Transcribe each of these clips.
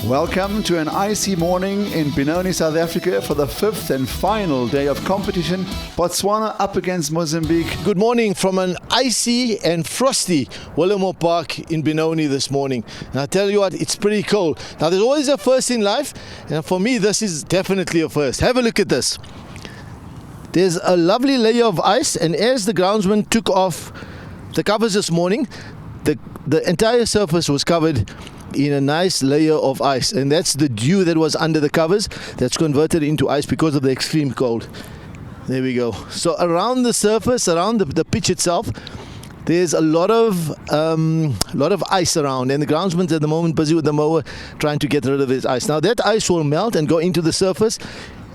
Welcome to an icy morning in Benoni, South Africa for the fifth and final day of competition. Botswana up against Mozambique. Good morning from an icy and frosty Willowmoore Park in Benoni this morning. And I tell you what, it's pretty cold. Now there's always a first in life, and for me this is definitely a first. Have a look at this. There's a lovely layer of ice, and as the groundsman took off the covers this morning, the entire surface was covered in a nice layer of ice, and that's the dew that was under the covers that's converted into ice because of the extreme cold. There we go. So around the surface, around the pitch itself, there's a lot of ice around, and the groundsman's at the moment busy with the mower trying to get rid of this ice. Now that ice will melt and go into the surface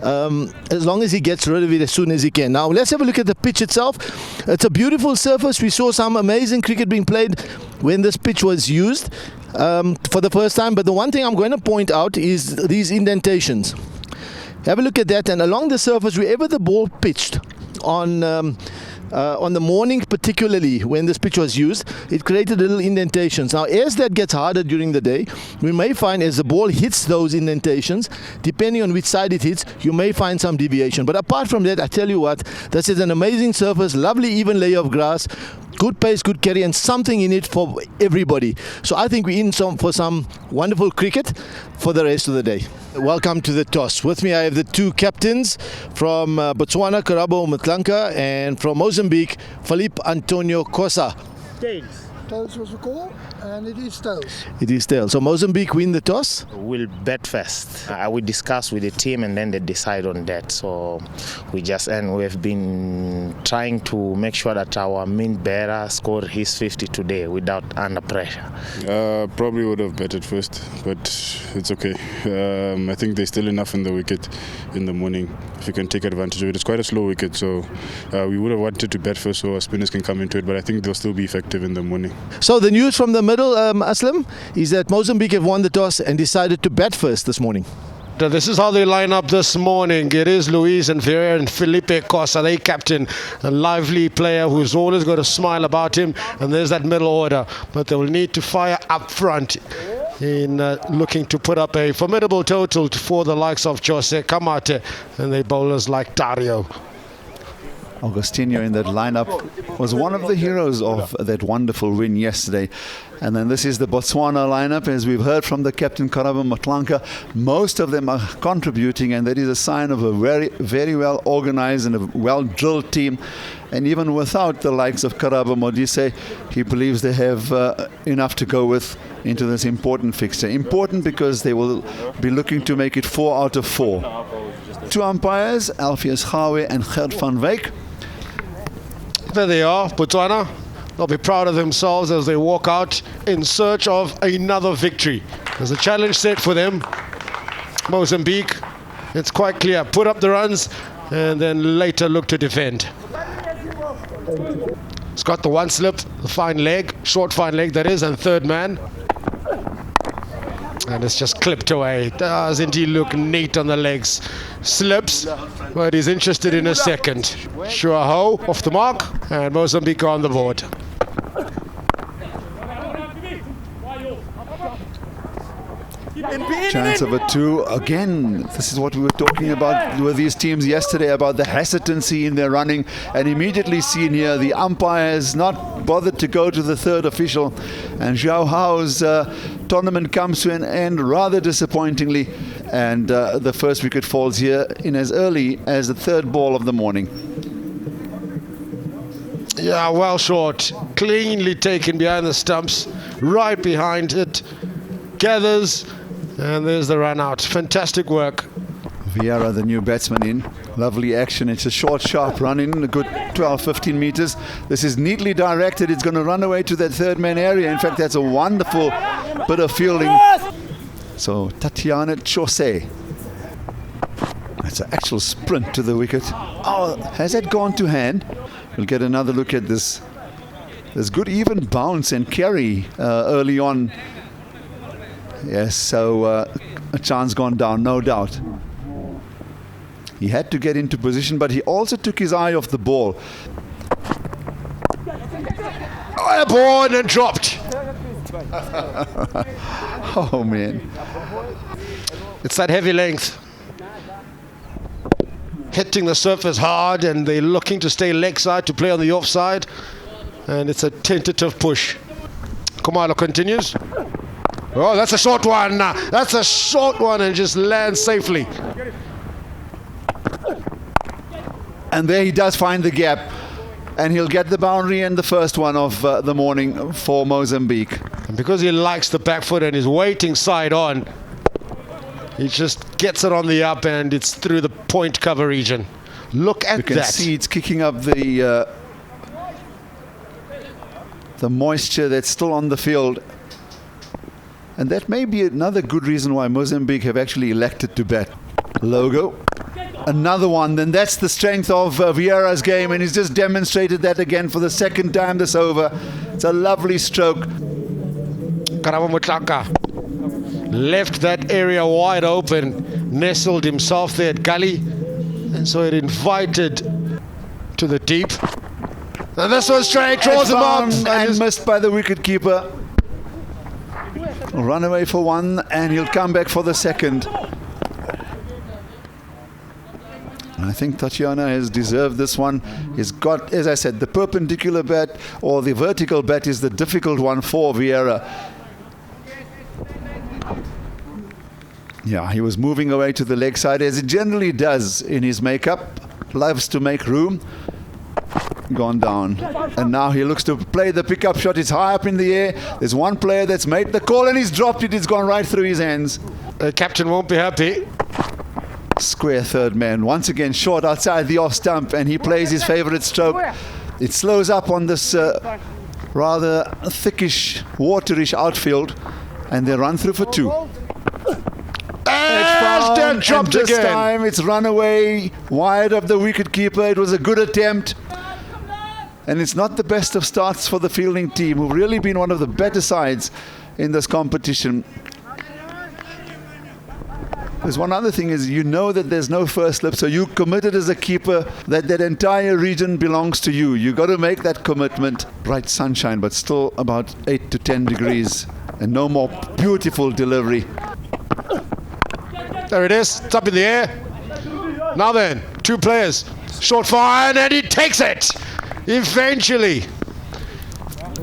as long as he gets rid of it as soon as he can. Now let's have a look at the pitch itself. It's a beautiful surface. We saw some amazing cricket being played when this pitch was used for the first time, but the one thing I'm going to point out is these indentations. Have a look at that, and along the surface, wherever the ball pitched on the morning, particularly when this pitch was used, it created little indentations. Now as that gets harder during the day, we may find as the ball hits those indentations, depending on which side it hits, you may find some deviation. But apart from that, I tell you what, this is an amazing surface, lovely even layer of grass, good pace, good carry, and something in it for everybody. So I think we're in for some wonderful cricket for the rest of the day. Welcome to the toss. With me I have the two captains from Botswana, Karabo Matlanka, and from Mozambique, Philippe Antonio Kosa. Tails was the call, and it is tails. It is tails. So Mozambique win the toss? We'll bet first. I will discuss with the team and then they decide on that. So we've been trying to make sure that our main bearer scored his 50 today without under pressure. Probably would have betted first, but it's okay. I think there's still enough in the wicket in the morning if you can take advantage of it. It's quite a slow wicket, so we would have wanted to bet first so our spinners can come into it, but I think they'll still be effective in the morning. So the news from the middle, Aslam, is that Mozambique have won the toss and decided to bat first this morning. This is how they line up this morning. It is Luis and Ferreira and Felipe Costa, they captain, a lively player who's always got a smile about him, and there's that middle order. But they will need to fire up front in looking to put up a formidable total for the likes of Jose Kamate and the bowlers like Dario. Augustinho in that lineup was one of the heroes of that wonderful win yesterday. And then this is the Botswana lineup. As we've heard from the captain, Karabo Matlanka, most of them are contributing, and that is a sign of a very, very well organized and a well-drilled team. And even without the likes of Karabo Modise, he believes they have enough to go with into this important fixture. Important because they will be looking to make it 4 out of 4. Two umpires, Alpheus Gawe and Gert van Wyk. There they are, Botswana. They'll be proud of themselves as they walk out in search of another victory. There's a challenge set for them. Mozambique, it's quite clear. Put up the runs and then later look to defend. It's got the one slip, the fine leg, short fine leg that is, and third man. And it's just clipped away. Doesn't he look neat on the legs? Slips, but he's interested in a second. Shua Ho off the mark, and Mozambique on the board. Chance of a 2 again. This is what we were talking about with these teams yesterday, about the hesitancy in their running, and immediately seen here the umpires not bothered to go to the third official, and João Ho's tournament comes to an end rather disappointingly, and the first wicket falls here in as early as the third ball of the morning. Yeah, well short, cleanly taken behind the stumps, right behind it, gathers. And there's the run out. Fantastic work. Vieira, the new batsman, in. Lovely action. It's a short, sharp run in, a good 12-15 meters. This is neatly directed. It's going to run away to that third man area. In fact, that's a wonderful bit of fielding. So, Tatiana Chose. That's an actual sprint to the wicket. Oh, has that gone to hand? We'll get another look at this. There's good even bounce and carry early on. Yes, so a chance gone down, no doubt. He had to get into position, but he also took his eye off the ball. Airborne and dropped. Oh, man. It's that heavy length. Hitting the surface hard, and they're looking to stay leg side to play on the offside. And it's a tentative push. Khumalo continues. Oh, that's a short one. That's a short one, and just lands safely. And there he does find the gap. And he'll get the boundary and the first one of the morning for Mozambique. And because he likes the back foot and is waiting side on, he just gets it on the up, and it's through the point cover region. Look at that. You can see it's kicking up the moisture that's still on the field. And that may be another good reason why Mozambique have actually elected to bat. Logo. Another one. Then that's the strength of Vieira's game, and he's just demonstrated that again for the second time this over. It's a lovely stroke. Karabo Mutlaka left that area wide open, nestled himself there at gully, and so it invited to the deep. And this one straight, draws him up, and missed by the wicketkeeper. Run away for one, and he'll come back for the second. I think Tatiana has deserved this one. He's got, as I said, the perpendicular bat or the vertical bat is the difficult one for Vieira. Yeah, he was moving away to the leg side, as he generally does in his makeup. Loves to make room. Gone down. And now he looks to play the pickup shot. It's high up in the air. There's one player that's made the call, and he's dropped it. It's gone right through his hands. The captain won't be happy. Square third man. Once again short outside the off stump, and he plays his favourite stroke. It slows up on this rather thickish, waterish outfield, and they run through for two. And dropped this again. Time it's run away wide of the wicketkeeper. It was a good attempt. And it's not the best of starts for the fielding team, who've really been one of the better sides in this competition. There's one other thing is, you know that there's no first slip, so you committed as a keeper that that entire region belongs to you. You got to make that commitment. Bright sunshine, but still about 8 to 10 degrees, and no more beautiful delivery. There it is. It's up in the air. Now then, two players. Short fire, and he takes it. Eventually.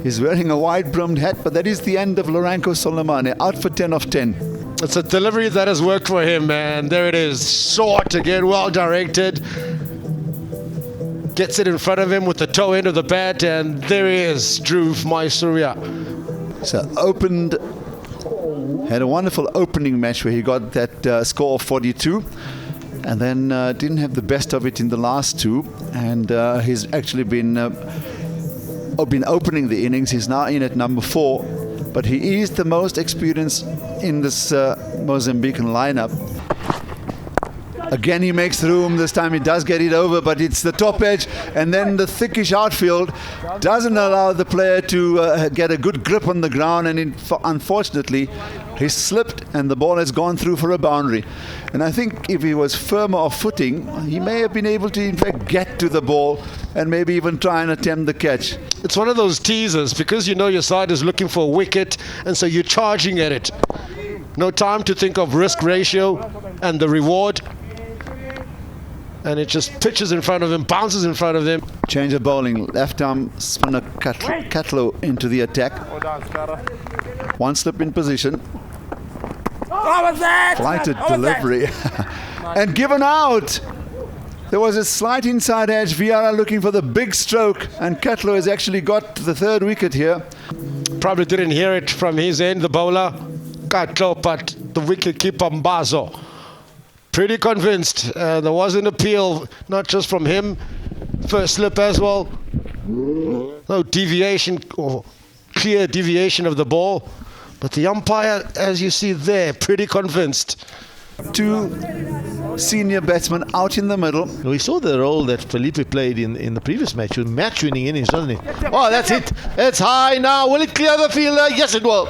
He's wearing a wide-brimmed hat, but that is the end of Lorenko Soleimane, out for 10 of 10. It's a delivery that has worked for him, man. There it is. Short again, well directed. Gets it in front of him with the toe end of the bat, and there he is, Dhruv Maisuria. So had a wonderful opening match where he got that score of 42, and then didn't have the best of it in the last two, and he's actually been opening the innings. He's now in at number 4, but he is the most experienced in this Mozambican lineup. Again, he makes room. This time he does get it over, but it's the top edge, and then the thickish outfield doesn't allow the player to get a good grip on the ground, and unfortunately he slipped and the ball has gone through for a boundary. And I think if he was firmer of footing, he may have been able to in fact get to the ball and maybe even try and attempt the catch. It's one of those teasers, because you know your side is looking for a wicket, and so you're charging at it. No time to think of risk ratio and the reward. And it just pitches in front of him, bounces in front of them. Change of bowling. Left arm spinner Katlo into the attack. One slip in position. Flighted delivery. And given out. There was a slight inside edge. Vieira looking for the big stroke, and Katlo has actually got the third wicket here. Probably didn't hear it from his end, the bowler, Katlo, but the wicket-keeper Mbazo. Pretty convinced. There was an appeal, not just from him, first slip as well. No deviation or clear deviation of the ball. But the umpire, as you see there, pretty convinced. Two senior batsmen out in the middle. We saw the role that Felipe played in the previous match, with match-winning innings, doesn't he? Oh, that's it. It's high now. Will it clear the fielder? Yes, it will.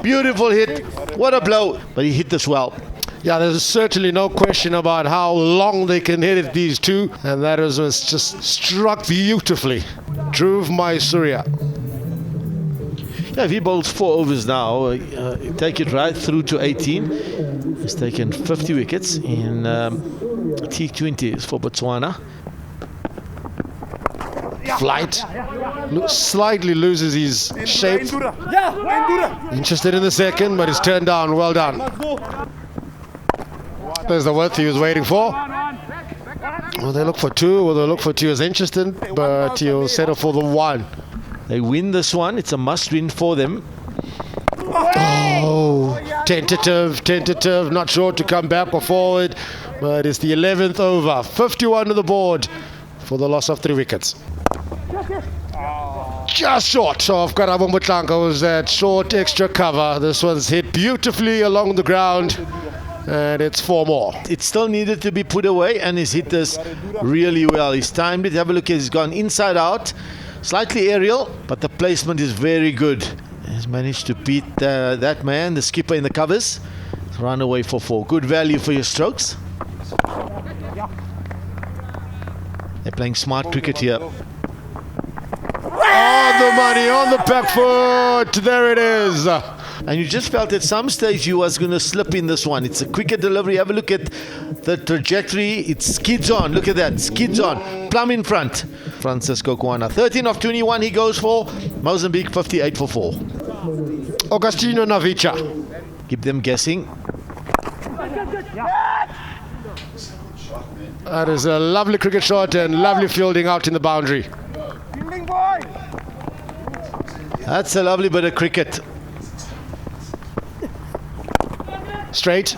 Beautiful hit. What a blow. But he hit this well. Yeah, there's certainly no question about how long they can hit it, these two. And that was just struck beautifully. Dhruv Maisuria. Yeah, if he bowls 4 overs now, take it right through to 18. He's taken 50 wickets in T20 for Botswana. Flight. Slightly loses his shape. Interested in the second, but it's turned down. Well done. There's the width he was waiting for. Will they look for 2? Will they look for 2 as interested, but he'll settle for the 1. They win this one. It's a must-win for them. Oh, tentative, not sure to come back or forward, but it's the 11th over. 51 to the board for the loss of 3 wickets. Just short of Karabo Mutlanka was that short extra cover. This one's hit beautifully along the ground, and it's 4 more. It still needed to be put away, and he's hit this really well. He's timed it. Have a look. He's gone inside out, slightly aerial, but the placement is very good. He's managed to beat that man, the skipper in the covers. Run away for 4. Good value for your strokes. They're playing smart cricket here. On the money, on the back foot. There it is. And you just felt at some stage you was going to slip in this one. It's a quicker delivery. Have a look at the trajectory. It skids on. Look at that. Skids on. Plumb in front. Francisco Kwana. 13 of 21 he goes for. Mozambique 58 for 4. Augustino Navicha. Keep them guessing. That is a lovely cricket shot and lovely fielding out in the boundary. That's a lovely bit of cricket. Straight.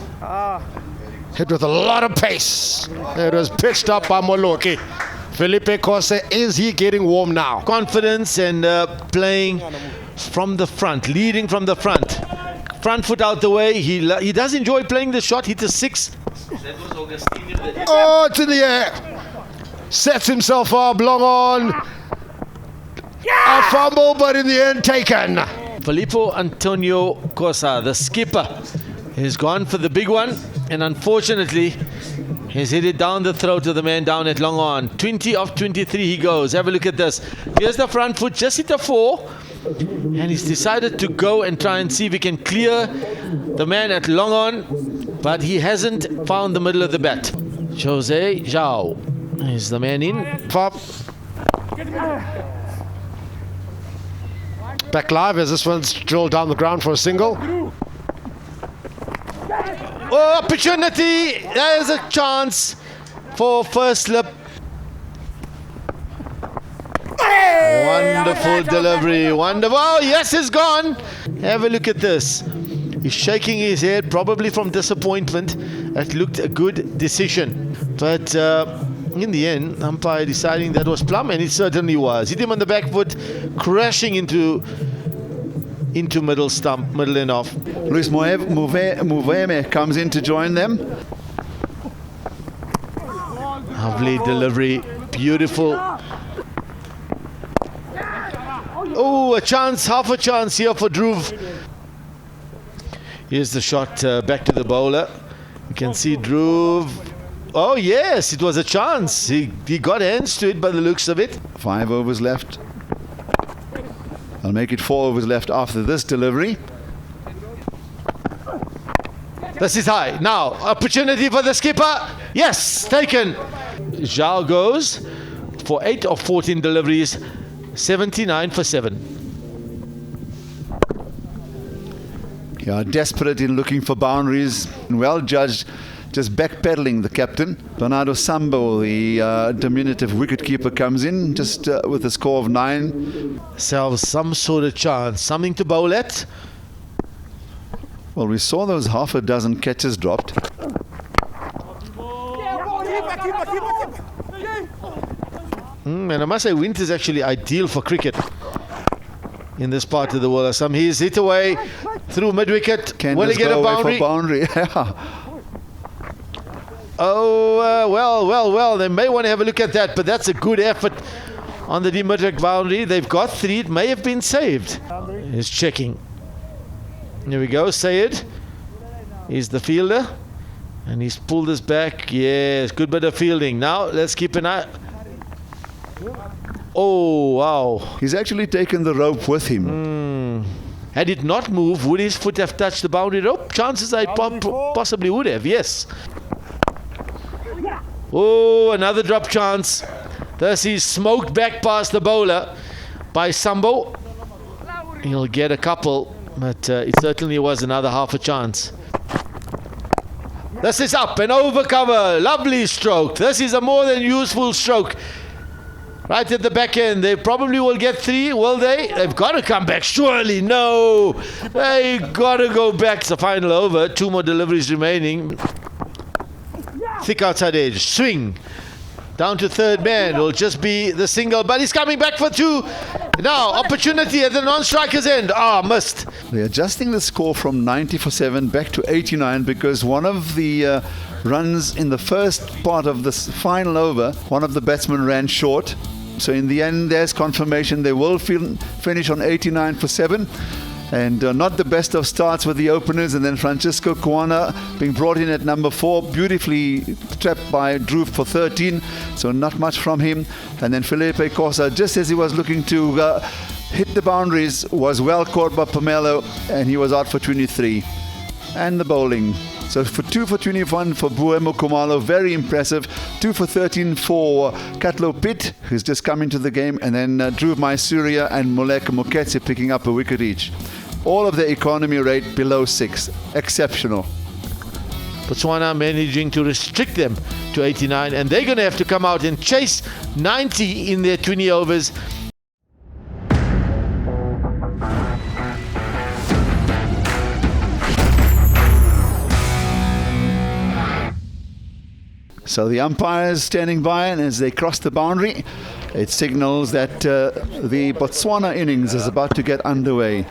Hit with a lot of pace. It was pitched up by Moloki. Felipe Kosse, is he getting warm now? Confidence and playing from the front, leading from the front. Front foot out the way. He does enjoy playing the shot. Hit a 6. Oh, it's in the air. Sets himself up, long on. A fumble, but in the end taken. Filippo Antonio Kossa, the skipper, has gone for the big one, and unfortunately he's hit it down the throat of the man down at long on. 20 of 23 he goes. Have a look at this. Here's the front foot, just hit a 4, and he's decided to go and try and see if he can clear the man at long on, but he hasn't found the middle of the bat. Jose Zhao is the man in. Pop. Back live as this one's drilled down the ground for a single. Oh, opportunity! There's a chance for first slip. Wonderful delivery. Wonderful. Oh, yes, it's gone. Have a look at this. He's shaking his head, probably from disappointment. It looked a good decision. But in the end, umpire deciding that was plumb, and it certainly was. Hit him on the back foot, crashing into middle stump, middle and off. Luis Muveme comes in to join them. Lovely delivery, beautiful. Oh, a chance, half a chance here for Dhruv. Here's the shot back to the bowler. You can see Dhruv. Oh yes, it was a chance. He got hands to it by the looks of it. 5 overs left. I'll make it 4 overs left after this delivery. This is high. Now, opportunity for the skipper. Yes, taken. Zhao goes for 8 of 14 deliveries, 79 for 7. Yeah, desperate in looking for boundaries. Well judged. Just backpedaling the captain. Bernardo Sambo, the diminutive wicketkeeper, comes in just with a score of 9. Selves some sort of chance, something to bowl at. Well, we saw those half a dozen catches dropped. And I must say, winter is actually ideal for cricket in this part of the world. He's hit away through mid-wicket. Will he get a boundary? Oh, well, they may want to have a look at that, but that's a good effort on the mid-wicket boundary. They've got 3. It may have been saved. He's checking. Here we go, Sayed. He's the fielder, and he's pulled this back. Yes, good bit of fielding. Now, let's keep an eye. Oh, wow. He's actually taken the rope with him. Had it not moved, would his foot have touched the boundary rope? Chances are it possibly would have, yes. Oh, another drop chance. This is smoked back past the bowler by Sambo. He'll get a couple, but it certainly was another half a chance. This is up and over cover. Lovely stroke. This is a more than useful stroke. Right at the back end. They probably will get 3, will they? They've got to come back. Surely, no. They got to go back. It's the final over. 2 more deliveries remaining. Thick outside edge. Swing. Down to third man. It'll just be the single, but he's coming back for 2. Now, opportunity at the non-striker's end. Missed. They're adjusting the score from 90 for 7 back to 89 because one of the runs in the first part of this final over, one of the batsmen ran short. So in the end, there's confirmation they will finish on 89 for 7. And not the best of starts with the openers, and then Francisco Kuana being brought in at number 4, beautifully trapped by Drew for 13, so not much from him. And then Felipe Cosa, just as he was looking to hit the boundaries, was well caught by Pomelo, and he was out for 23. And the bowling. So for 2 for 21 for Buemo Kumalo, very impressive. 2 for 13 for Katlo Piet, who's just come into the game, and then Drew Maisuria and Moleka Moketse picking up a wicket each. All of the economy rate below 6. Exceptional. Botswana managing to restrict them to 89, and they're going to have to come out and chase 90 in their 20 overs. So the umpire is standing by, and as they cross the boundary, it signals that the Botswana innings is about to get underway.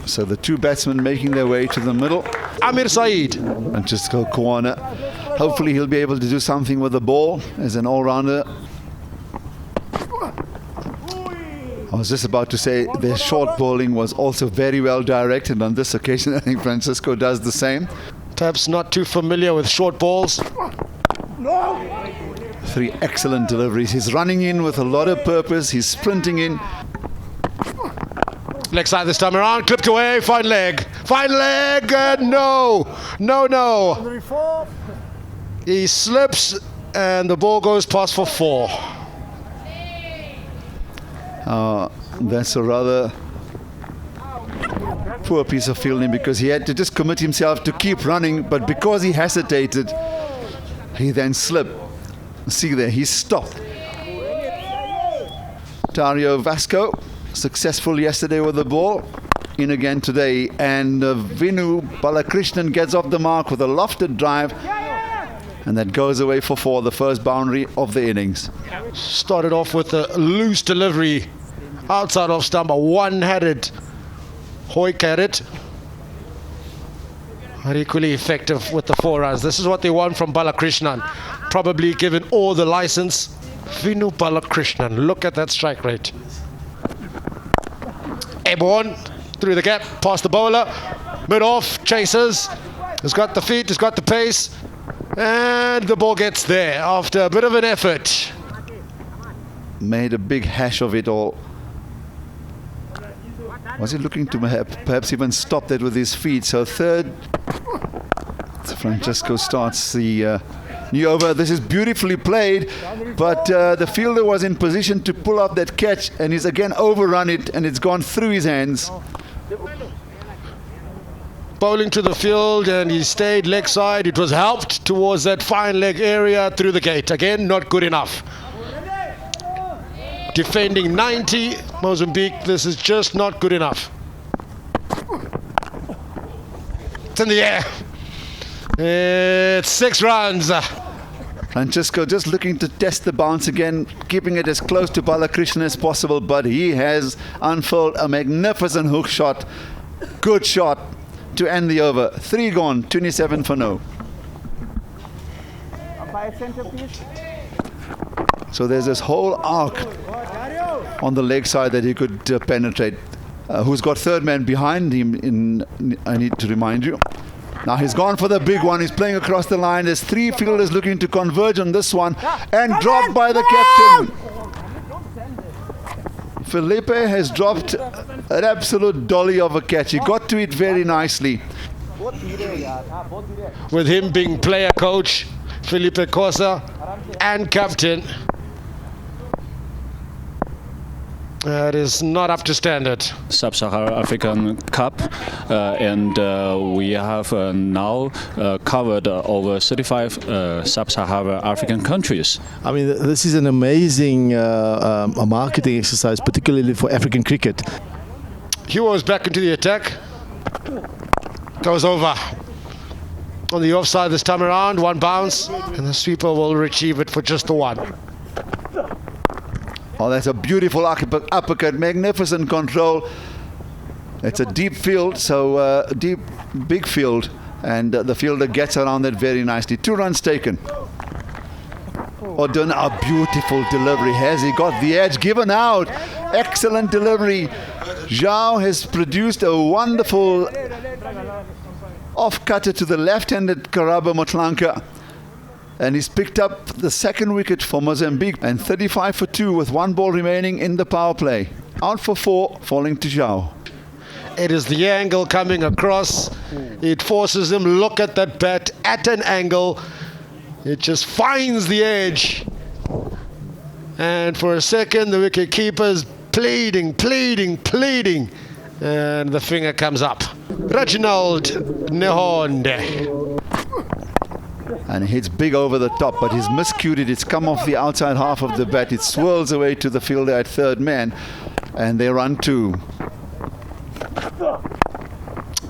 So the 2 batsmen making their way to the middle. Amir Saeed. Francisco Kuana. Hopefully he'll be able to do something with the ball as an all-rounder. I was just about to say their short bowling was also very well directed on this occasion. I think Francisco does the same. Perhaps not too familiar with short balls. 3 excellent deliveries. He's running in with a lot of purpose. He's sprinting in. Leg side this time around, clipped away, fine leg. Fine leg, no. He slips and the ball goes past for 4. That's a rather poor piece of fielding because he had to just commit himself to keep running, but because he hesitated, he then slipped. See there, he stopped. Dario Vasco, successful yesterday with the ball, in again today, and Vinu Balakrishnan gets off the mark with a lofted drive, and that goes away for 4, the first boundary of the innings. Started off with a loose delivery outside of stump, a one-headed hoik at it. But equally effective with the 4 runs. This is what they want from Balakrishnan, probably given all the license. Vinu Balakrishnan, look at that strike rate. Airborne, through the gap, past the bowler, mid-off, chases, has got the feet, has got the pace, and the ball gets there after a bit of an effort. Made a big hash of it all. Was he looking to perhaps even stop that with his feet? So third, Francisco starts the new over. This is beautifully played, but the fielder was in position to pull up that catch, and he's again overrun it, and it's gone through his hands. Bowling to the field, and he stayed leg side. It was helped towards that fine leg area through the gate. Again, not good enough. Defending 90, Mozambique, this is just not good enough. It's in the air. It's 6 runs. Francisco just looking to test the bounce again, keeping it as close to Balakrishnan as possible, but he has unfurled a magnificent hook shot. Good shot to end the over. 3 gone, 27 for no. So there's this whole arc on the leg side that he could penetrate. Who's got third man behind him, I need to remind you. Now he's gone for the big one. He's playing across the line. There's 3 fielders looking to converge on this one, and dropped by the captain. Felipe has dropped An absolute dolly of a catch. He got to it very nicely. With him being player coach, Felipe Cosa, and captain. It is not up to standard. Sub-Saharan African Cup, and we have now covered over 35 Sub-Saharan African countries. I mean, this is an amazing a marketing exercise, particularly for African cricket. Heroes back into the attack. Goes over. On the offside this time around, one bounce, and the sweeper will retrieve it for just the one. Oh, that's a beautiful uppercut, magnificent control. It's a deep field, so big field, and the fielder gets around that very nicely. 2 runs taken. Odun, a beautiful delivery. Has he got the edge given out? Excellent delivery. Zhao has produced a wonderful off-cutter to the left-handed Karabo Motlanka. And he's picked up the second wicket for Mozambique, and 35 for 2 with 1 ball remaining in the power play. Out for 4, falling to Zhao. It is the angle coming across. It forces him, look at that bat at an angle. It just finds the edge. And for a second, the wicket keeper's pleading. And the finger comes up. Reginald Nehonde. And hits big over the top, but he's miscued it. It's come off the outside half of the bat. It swirls away to the fielder at third man, and they run 2.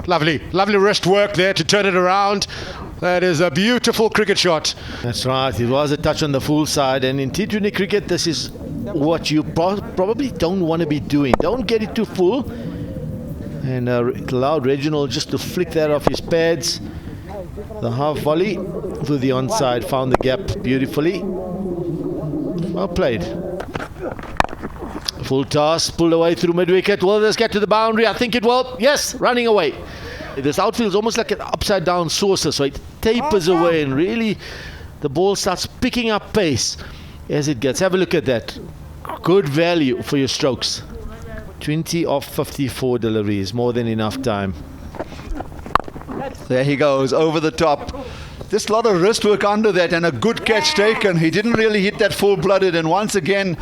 Lovely wrist work there to turn it around. That is a beautiful cricket shot. That's right, it was a touch on the full side, and in T20 cricket this is what you probably don't want to be doing. Don't get it too full, and it allowed Reginald just to flick that off his pads. The half volley to the onside, found the gap beautifully. Well played. Full toss, pulled away through mid-wicket. Will this get to the boundary? I think it will. Yes, running away. This outfield is almost like an upside-down saucer, so it tapers away, and really the ball starts picking up pace as it gets. Have a look at that. Good value for your strokes. 20 off 54 deliveries, more than enough time. There he goes, over the top. Just a lot of wrist work under that, and a good catch taken. He didn't really hit that full-blooded, and once again,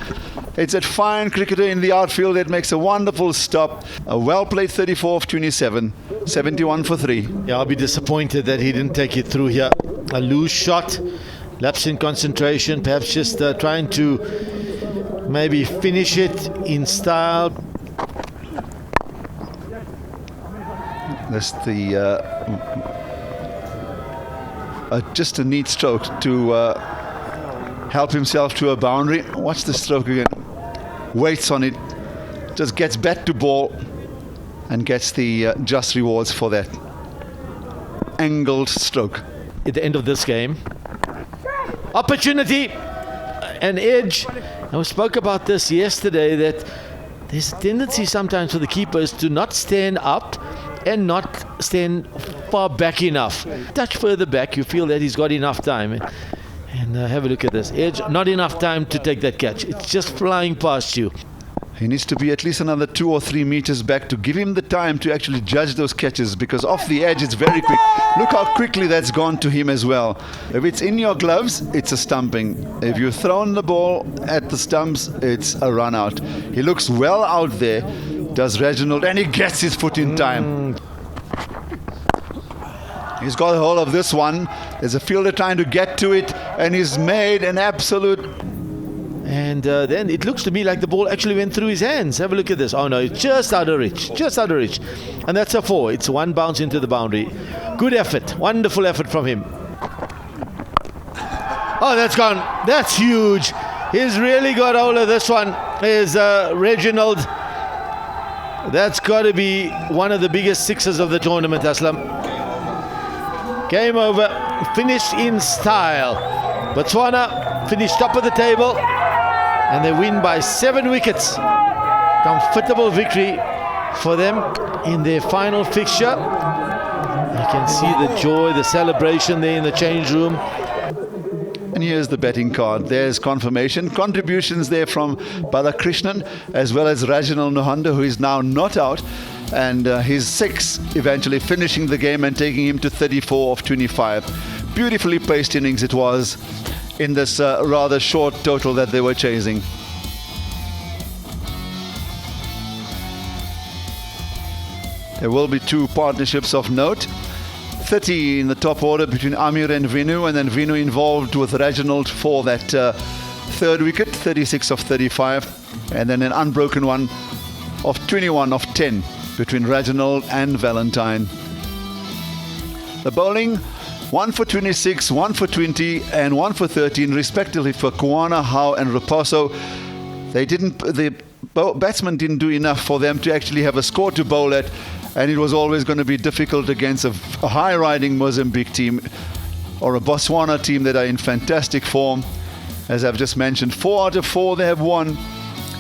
it's that fine cricketer in the outfield that makes a wonderful stop. A well-played 34 of 27, 71 for 3. Yeah, I'll be disappointed that he didn't take it through here. A loose shot, lapse in concentration, perhaps just trying to maybe finish it in style. That's just a neat stroke to help himself to a boundary. Watch the stroke again. Waits on it, just gets back to ball, and gets the just rewards for that angled stroke. At the end of this game, opportunity, an edge. And we spoke about this yesterday, that there's a tendency sometimes for the keepers to not stand up and not stand far back enough. Touch further back, you feel that he's got enough time. And have a look at this edge, not enough time to take that catch. It's just flying past you. He needs to be at least another 2 or 3 meters back to give him the time to actually judge those catches, because off the edge it's very quick. Look how quickly that's gone to him as well. If it's in your gloves, it's a stumping. If you've thrown the ball at the stumps, it's a run out. He looks well out there, does Reginald, and he gets his foot in time. He's got a hold of this one. There's a fielder trying to get to it, and he's made an absolute... And then it looks to me like the ball actually went through his hands. Have a look at this. Oh no, it's just out of reach. Just out of reach. And that's a 4. It's 1 bounce into the boundary. Good effort. Wonderful effort from him. Oh, that's gone. That's huge. He's really got hold of this one. Is Reginald. That's got to be one of the biggest sixes of the tournament, Aslam. Game over. Finished in style. Botswana finished top of the table, and they win by 7 wickets. Comfortable victory for them in their final fixture. You can see the joy, the celebration there in the change room. And here's the betting card. There's confirmation. Contributions there from Balakrishnan as well as Rajanal Nohanda, who is now not out. And his 6 eventually finishing the game and taking him to 34 of 25. Beautifully paced innings it was in this rather short total that they were chasing. There will be 2 partnerships of note. 30 in the top order between Amir and Vinu, and then Vinu involved with Reginald for that 3rd wicket, 36 of 35, and then an unbroken one of 21 of 10 between Reginald and Valentine. The bowling, 1 for 26, 1 for 20, and 1 for 13, respectively for Kuana, Howe, and Raposo. The batsmen didn't do enough for them to actually have a score to bowl at, and it was always going to be difficult against a high-riding Mozambique team or a Botswana team that are in fantastic form. As I've just mentioned, 4 out of 4 they have won,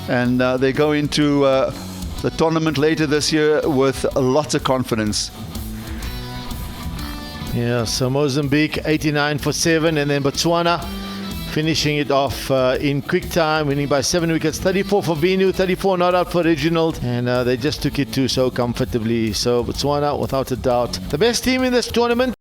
and they go into the tournament later this year with lots of confidence. Yeah, so Mozambique 89 for 7, and then Botswana finishing it off in quick time, winning by 7 wickets. 34 for Vinu, 34 not out for Reginald, and they just took it to so comfortably. So Botswana, without a doubt, the best team in this tournament.